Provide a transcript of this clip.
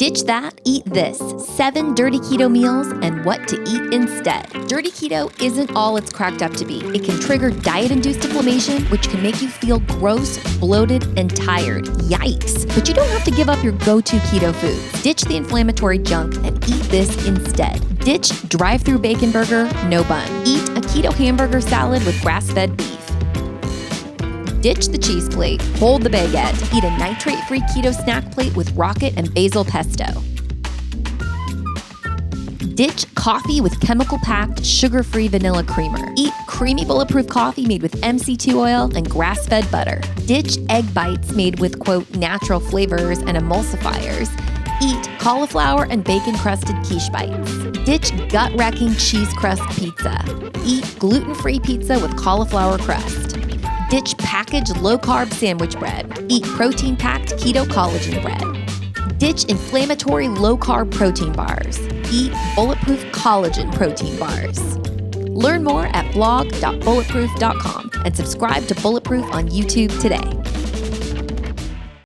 Ditch that, eat this. 7 dirty keto meals and what to eat instead. Dirty keto isn't all it's cracked up to be. It can trigger diet-induced inflammation, which can make you feel gross, bloated, and tired. Yikes. But you don't have to give up your go-to keto foods. Ditch the inflammatory junk and eat this instead. Ditch drive-through bacon burger, no bun. Eat a keto hamburger salad with grass-fed beef. Ditch the cheese plate, hold the baguette. Eat a nitrate-free keto snack plate with rocket and basil pesto. Ditch coffee with chemical-packed, sugar-free vanilla creamer. Eat creamy bulletproof coffee made with MCT oil and grass-fed butter. Ditch egg bites made with, quote, natural flavors and emulsifiers. Eat cauliflower and bacon-crusted quiche bites. Ditch gut-wrecking cheese crust pizza. Eat gluten-free pizza with cauliflower crust. Ditch packaged low-carb sandwich bread. Eat protein-packed keto collagen bread. Ditch inflammatory low-carb protein bars. Eat bulletproof collagen protein bars. Learn more at blog.bulletproof.com and subscribe to Bulletproof on YouTube today.